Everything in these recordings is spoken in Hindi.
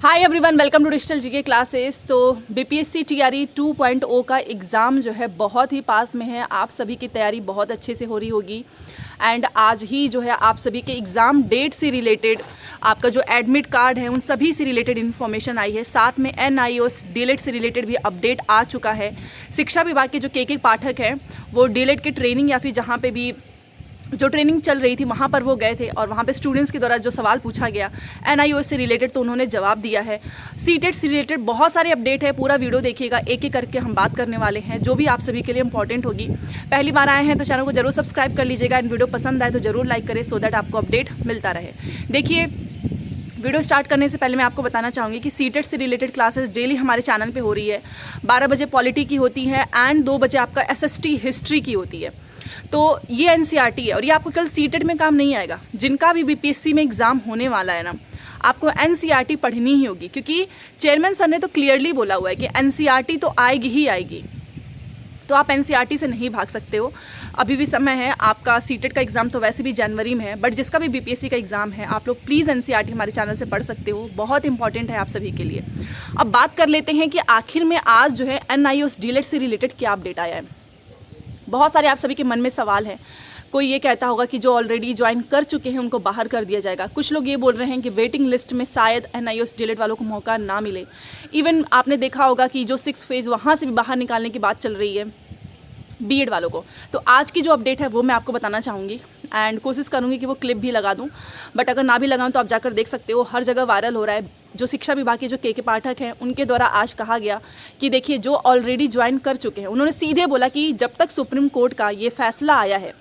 Hi everyone, welcome to digital GK classes. तो बीपीएससी टीआरई 2.0 का एग्ज़ाम जो है बहुत ही पास में है। आप सभी की तैयारी बहुत अच्छे से हो रही होगी एंड आज ही जो है आप सभी के एग्ज़ाम डेट से रिलेटेड आपका जो एडमिट कार्ड है उन सभी से रिलेटेड इन्फॉर्मेशन आई है। साथ में NIOS डीएलएड से रिलेटेड भी अपडेट आ चुका है। शिक्षा विभाग के जो के पाठक हैं वो डीएलएड की ट्रेनिंग या फिर जहाँ पे भी जो ट्रेनिंग चल रही थी वहाँ पर वो गए थे और वहाँ पे स्टूडेंट्स के द्वारा जो सवाल पूछा गया NIOS से रिलेटेड तो उन्होंने जवाब दिया है। सीटेट से रिलेटेड बहुत सारे अपडेट है, पूरा वीडियो देखिएगा, एक एक करके हम बात करने वाले हैं जो भी आप सभी के लिए इंपॉर्टेंट होगी। पहली बार आए हैं तो चैनल को जरूर सब्सक्राइब कर लीजिएगा एंड वीडियो पसंद आए तो जरूर लाइक करें सो दैट आपको अपडेट मिलता रहे। देखिए, वीडियो स्टार्ट करने से पहले मैं आपको बताना चाहूँगी कि सीटेट से रिलेटेड क्लासेस डेली हमारे चैनल पे हो रही है। 12 बजे पॉलिटी की होती है एंड 2 बजे आपका SST हिस्ट्री की होती है। तो ये NCERT है और ये आपको कल सीटेट में काम नहीं आएगा। जिनका भी BPSC में एग्ज़ाम होने वाला है ना, आपको NCERT पढ़नी ही होगी क्योंकि चेयरमैन सर ने तो क्लियरली बोला हुआ है कि NCERT तो आएगी ही आएगी। तो आप NCERT से नहीं भाग सकते हो, अभी भी समय है। आपका सीटेट का एग्ज़ाम तो वैसे भी जनवरी में है, बट जिसका भी BPSC का एग्ज़ाम है आप लोग प्लीज़ NCERT हमारे चैनल से पढ़ सकते हो, बहुत इंपॉर्टेंट है आप सभी के लिए। अब बात कर लेते हैं कि आखिर में आज जो है NIOS डीएलएड से रिलेटेड क्या अपडेट आया है। बहुत सारे आप सभी के मन में सवाल है। कोई ये कहता होगा कि जो ऑलरेडी ज्वाइन कर चुके हैं उनको बाहर कर दिया जाएगा। कुछ लोग ये बोल रहे हैं कि वेटिंग लिस्ट में शायद NIOS डीएलएड वालों को मौका ना मिले। इवन आपने देखा होगा कि जो 6th फेज़ वहाँ से भी बाहर निकालने की बात चल रही है बीएड वालों को। तो आज की जो अपडेट है वो मैं आपको बताना चाहूँगी एंड कोशिश करूँगी कि वो क्लिप भी लगा दूँ, बट अगर ना भी लगाऊँ तो आप जाकर देख सकते हो, हर जगह वायरल हो रहा है। जो शिक्षा विभाग के जो के पाठक हैं उनके द्वारा आज कहा गया कि देखिए जो ऑलरेडी ज्वाइन कर चुके हैं उन्होंने सीधे बोला कि जब तक सुप्रीम कोर्ट का ये फैसला आया है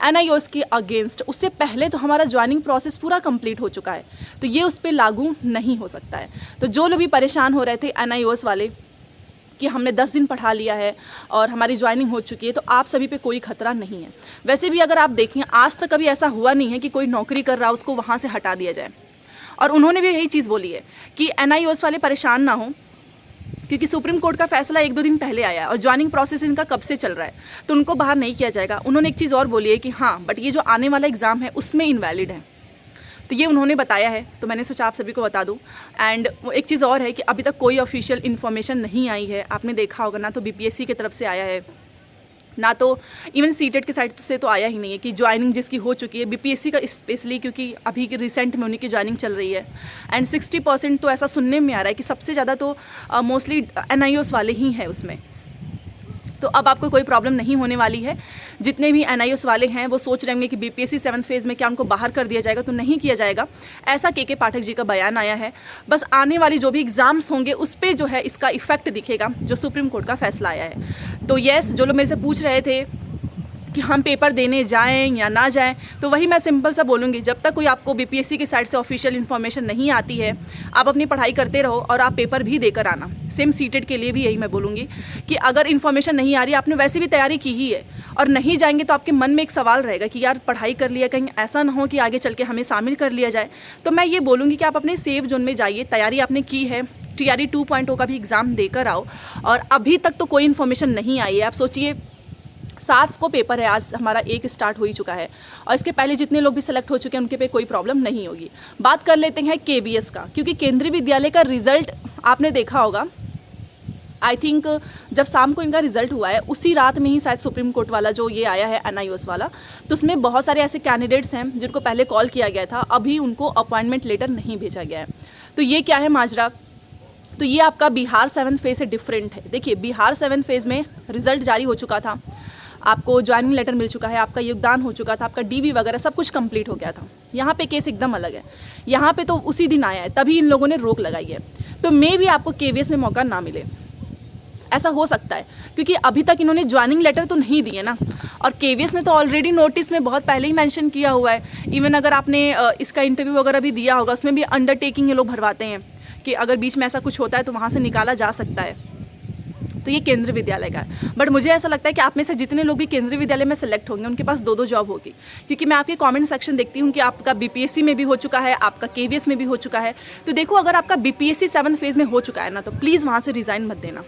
NIOS के अगेंस्ट, उससे पहले तो हमारा ज्वाइनिंग प्रोसेस पूरा कंप्लीट हो चुका है, तो ये उस पर लागू नहीं हो सकता है। तो जो लोग भी परेशान हो रहे थे NIOS वाले कि हमने 10 दिन पढ़ा लिया है और हमारी ज्वाइनिंग हो चुकी है, तो आप सभी पे कोई खतरा नहीं है। वैसे भी अगर आप देखें आज तक कभी ऐसा हुआ नहीं है कि कोई नौकरी कर रहा है उसको वहाँ से हटा दिया जाए। और उन्होंने भी यही चीज़ बोली है कि NIOS वाले परेशान ना हो क्योंकि सुप्रीम कोर्ट का फैसला 1-2 दिन पहले आया है और ज्वाइनिंग प्रोसेस इनका कब से चल रहा है, तो उनको बाहर नहीं किया जाएगा। उन्होंने एक चीज़ और बोली है कि हाँ बट ये जो आने वाला एग्ज़ाम है उसमें इनवैलिड है, तो ये उन्होंने बताया है, तो मैंने सोचा आप सभी को बता दूं। एंड वो एक चीज़ और है कि अभी तक कोई ऑफिशियल इन्फॉर्मेशन नहीं आई है। आपने देखा होगा ना तो BPSC की तरफ से आया है ना तो इवन सीटेट के साइड से तो आया ही नहीं है कि ज्वाइनिंग जिसकी हो चुकी है BPSC का स्पेशली, क्योंकि अभी की रिसेंट में उन्हीं की ज्वाइनिंग चल रही है एंड 60% तो ऐसा सुनने में आ रहा है कि सबसे ज़्यादा तो मोस्टली NIOS वाले ही हैं उसमें। तो अब आपको कोई प्रॉब्लम नहीं होने वाली है। जितने भी NIOS वाले हैं वो सोच रहे होंगे कि BPSC 7th फेज़ में क्या उनको बाहर कर दिया जाएगा, तो नहीं किया जाएगा, ऐसा के पाठक जी का बयान आया है। बस आने वाली जो भी एग्ज़ाम्स होंगे उस पर जो है इसका इफेक्ट दिखेगा जो सुप्रीम कोर्ट का फैसला आया है। तो येस, जो लोग मेरे से पूछ रहे थे कि हम पेपर देने जाएं या ना जाएं, तो वही मैं सिंपल सा बोलूँगी, जब तक कोई आपको BPSC की साइड से ऑफिशियल इन्फॉर्मेशन नहीं आती है आप अपनी पढ़ाई करते रहो और आप पेपर भी देकर आना। सेम सीटेट के लिए भी यही मैं बोलूँगी कि अगर इन्फॉर्मेशन नहीं आ रही, आपने वैसे भी तैयारी की ही है और नहीं जाएंगे तो आपके मन में एक सवाल रहेगा कि यार पढ़ाई कर लिया, कहीं ऐसा ना हो कि आगे चल के हमें शामिल कर लिया जाए। तो मैं ये बोलूँगी कि आप अपने सेफ जोन में जाइए, तैयारी आपने की है, TRE 2.0 का भी एग्ज़ाम देकर आओ। और अभी तक तो कोई इन्फॉर्मेशन नहीं आई है। आप सोचिए 7 को पेपर है, आज हमारा 1 स्टार्ट हो ही चुका है और इसके पहले जितने लोग भी सेलेक्ट हो चुके हैं उनके पे कोई प्रॉब्लम नहीं होगी। बात कर लेते हैं KVS का, क्योंकि केंद्रीय विद्यालय का रिजल्ट आपने देखा होगा। आई थिंक जब शाम को इनका रिजल्ट हुआ है उसी रात में ही शायद सुप्रीम कोर्ट वाला जो ये आया है NIOS वाला, तो उसमें बहुत सारे ऐसे कैंडिडेट्स हैं जिनको पहले कॉल किया गया था, अभी उनको अपॉइंटमेंट लेटर नहीं भेजा गया है। तो ये क्या है माजरा, तो ये आपका बिहार 7th फेज़ से डिफरेंट है। देखिए, बिहार 7th फेज़ में रिजल्ट जारी हो चुका था, आपको ज्वाइनिंग लेटर मिल चुका है, आपका योगदान हो चुका था, आपका DV वगैरह सब कुछ कंप्लीट हो गया था। यहाँ पे केस एकदम अलग है, यहाँ पे तो उसी दिन आया है, तभी इन लोगों ने रोक लगाई है। तो मे भी आपको KVS में मौका ना मिले, ऐसा हो सकता है क्योंकि अभी तक इन्होंने ज्वाइनिंग लेटर तो नहीं दिए ना, और KVS ने तो ऑलरेडी नोटिस में बहुत पहले ही मेंशन किया हुआ है। इवन अगर आपने इसका इंटरव्यू वगैरह भी दिया होगा, उसमें भी अंडरटेकिंग ये लोग भरवाते हैं कि अगर बीच में ऐसा कुछ होता है तो वहाँ से निकाला जा सकता है। तो ये केंद्रीय विद्यालय का है, बट मुझे ऐसा लगता है कि आप में से जितने लोग भी केंद्रीय विद्यालय में सेलेक्ट होंगे उनके पास 2-2 जॉब होगी, क्योंकि मैं आपके कमेंट सेक्शन देखती हूँ कि आपका BPSC में भी हो चुका है, आपका KVS में भी हो चुका है। तो देखो, अगर आपका BPSC 7th फेज़ में हो चुका है ना, तो प्लीज़ वहाँ से रिज़ाइन मत देना,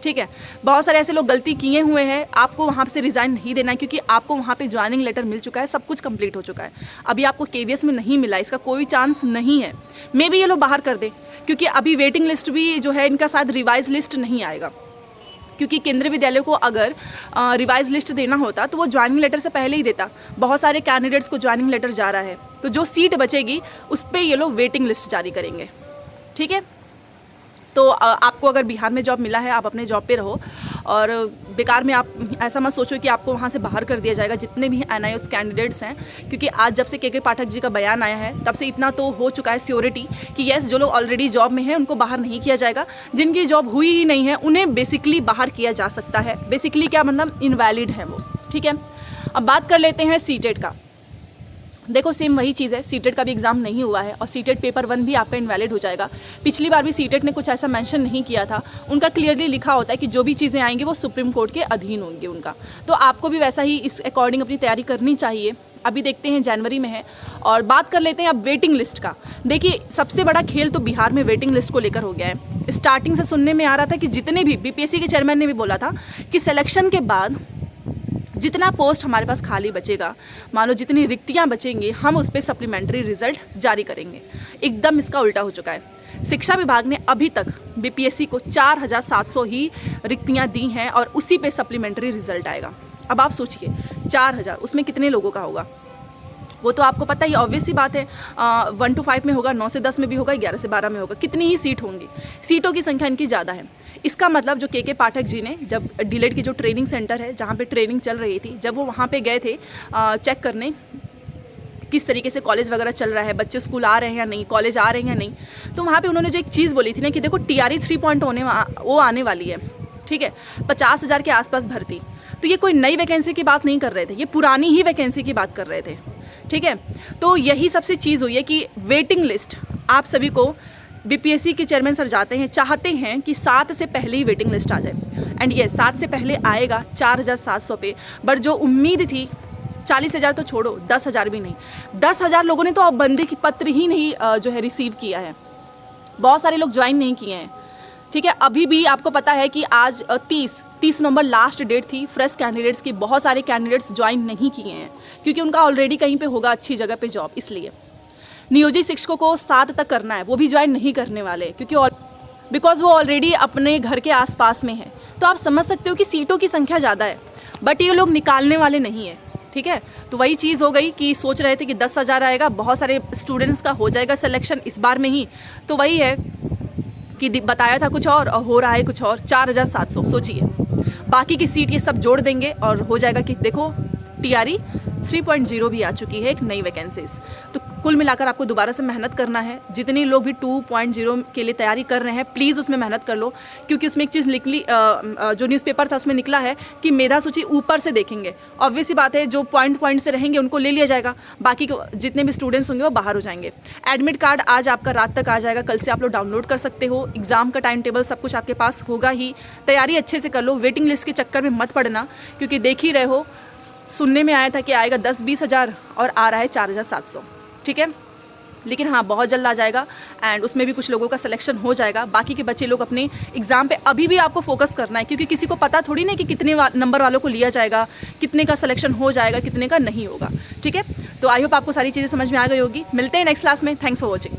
ठीक है। बहुत सारे ऐसे लोग गलती किए हुए हैं, आपको वहाँ से रिज़ाइन नहीं देना है, क्योंकि आपको वहाँ पे ज्वाइनिंग लेटर मिल चुका है, सब कुछ कंप्लीट हो चुका है। अभी आपको केवीएस में नहीं मिला, इसका कोई चांस नहीं है। मे बी ये लोग बाहर कर दें, क्योंकि अभी वेटिंग लिस्ट भी जो है इनका शायद रिवाइज लिस्ट नहीं आएगा, क्योंकि केंद्रीय विद्यालय को अगर रिवाइज लिस्ट देना होता तो वो ज्वाइनिंग लेटर से पहले ही देता। बहुत सारे कैंडिडेट्स को ज्वाइनिंग लेटर जा रहा है, तो जो सीट बचेगी उस पर ये लोग वेटिंग लिस्ट जारी करेंगे। ठीक है, तो आपको अगर बिहार में जॉब मिला है, आप अपने जॉब पे रहो, और बेकार में आप ऐसा मत सोचो कि आपको वहाँ से बाहर कर दिया जाएगा, जितने भी NIOS कैंडिडेट्स हैं। क्योंकि आज जब से के पाठक जी का बयान आया है, तब से इतना तो हो चुका है श्योरिटी कि यस, जो लोग ऑलरेडी जॉब में हैं उनको बाहर नहीं किया जाएगा। जिनकी जॉब हुई ही नहीं है उन्हें बेसिकली बाहर किया जा सकता है। बेसिकली क्या मतलब, इनवैलिड है वो। ठीक है, अब बात कर लेते हैं सीटेट का। देखो सेम वही चीज़ है, सीटेट का भी एग्ज़ाम नहीं हुआ है और सीटेट पेपर 1 भी आपका इनवैलिड हो जाएगा। पिछली बार भी सीटेट ने कुछ ऐसा मेंशन नहीं किया था, उनका क्लियरली लिखा होता है कि जो भी चीज़ें आएंगी वो सुप्रीम कोर्ट के अधीन होंगी उनका। तो आपको भी वैसा ही इस अकॉर्डिंग अपनी तैयारी करनी चाहिए। अभी देखते हैं, जनवरी में है। और बात कर लेते हैं अब वेटिंग लिस्ट का। देखिए सबसे बड़ा खेल तो बिहार में वेटिंग लिस्ट को लेकर हो गया है। स्टार्टिंग से सुनने में आ रहा था कि जितने भी BPSC के चेयरमैन ने भी बोला था कि सिलेक्शन के बाद जितना पोस्ट हमारे पास खाली बचेगा, मान लो जितनी रिक्तियां बचेंगी, हम उस पर सप्लीमेंट्री रिजल्ट जारी करेंगे। एकदम इसका उल्टा हो चुका है। शिक्षा विभाग ने अभी तक BPSC को 4700 ही रिक्तियां दी हैं और उसी पे सप्लीमेंट्री रिजल्ट आएगा। अब आप सोचिए 4000, उसमें कितने लोगों का होगा? वो तो आपको पता ही, ऑब्वियस सी बात है। 1 to 5 में होगा, 9 से 10 में भी होगा, 11 से 12 में होगा। कितनी ही सीट होंगी? सीटों की संख्या इनकी ज़्यादा है। इसका मतलब जो के पाठक जी ने, जब डीलेड की जो ट्रेनिंग सेंटर है जहाँ पे ट्रेनिंग चल रही थी, जब वो वहाँ पे गए थे चेक करने किस तरीके से कॉलेज वगैरह चल रहा है, बच्चे स्कूल आ रहे हैं या नहीं, कॉलेज आ रहे हैं या नहीं, तो वहाँ पे उन्होंने जो एक चीज़ बोली थी ना कि देखो TRE 3.0 वो आने वाली है। ठीक है, 50,000 के आसपास भर्ती। तो ये कोई नई वैकेंसी की बात नहीं कर रहे थे, ये पुरानी ही वैकेंसी की बात कर रहे थे। ठीक है, तो यही सबसे चीज़ हुई है कि वेटिंग लिस्ट आप सभी को BPSC के चेयरमैन सर चाहते हैं कि 7 से पहले ही वेटिंग लिस्ट आ जाए। एंड ये 7 से पहले आएगा 4700 पे। बट जो उम्मीद थी 40,000 तो छोड़ो, 10,000 भी नहीं, 10,000 लोगों ने तो अब बंदी की पत्र ही नहीं जो है रिसीव किया है। बहुत सारे लोग ज्वाइन नहीं किए हैं। ठीक है, अभी भी आपको पता है कि आज 30 नवंबर लास्ट डेट थी फ्रेश कैंडिडेट्स की। बहुत सारे कैंडिडेट्स ज्वाइन नहीं किए हैं क्योंकि उनका ऑलरेडी कहीं पे होगा अच्छी जगह पे जॉब। इसलिए नियोजित शिक्षकों को 7 तक करना है, वो भी ज्वाइन नहीं करने वाले क्योंकि बिकॉज वो ऑलरेडी अपने घर के आसपास में है। तो आप समझ सकते हो कि सीटों की संख्या ज़्यादा है, बट ये लोग निकालने वाले नहीं है। ठीक है, तो वही चीज़ हो गई कि सोच रहे थे कि 10,000 आएगा, बहुत सारे स्टूडेंट्स का हो जाएगा सिलेक्शन इस बार में ही। तो वही है कि बताया था कुछ और हो रहा है कुछ और। 4700 सोचिए, बाकी की सीट ये सब जोड़ देंगे और हो जाएगा कि देखो TRE 3.0 भी आ चुकी है, एक नई वैकेंसीज। तो कुल मिलाकर आपको दोबारा से मेहनत करना है। जितने लोग भी 2.0 के लिए तैयारी कर रहे हैं, प्लीज़ उसमें मेहनत कर लो, क्योंकि उसमें एक चीज़ निकली, जो न्यूज़पेपर था उसमें निकला है कि मेधा सूची ऊपर से देखेंगे। ऑब्वियस सी बात है, जो पॉइंट से रहेंगे उनको ले लिया जाएगा, बाकी जितने भी स्टूडेंट्स होंगे वो बाहर हो जाएंगे। एडमिट कार्ड आज आपका रात तक आ जाएगा, कल से आप लोग डाउनलोड कर सकते हो। एग्जाम का टाइम टेबल सब कुछ आपके पास होगा ही। तैयारी अच्छे से कर लो, वेटिंग लिस्ट के चक्कर में मत पड़ना, क्योंकि देख ही रहे हो, सुनने में आया था कि आएगा 10-20 हज़ार और आ रहा है 4700। ठीक है, लेकिन हाँ बहुत जल्द आ जाएगा एंड उसमें भी कुछ लोगों का सिलेक्शन हो जाएगा। बाकी के बच्चे लोग अपने एग्जाम पे अभी भी आपको फोकस करना है, क्योंकि किसी को पता थोड़ी नहीं कि कितने नंबर वालों को लिया जाएगा, कितने का सिलेक्शन हो जाएगा, कितने का नहीं होगा। ठीक है, तो आई होप आपको सारी चीज़ें समझ में आ गई होगी। मिलते हैं नेक्स्ट क्लास में। Thanks for watching.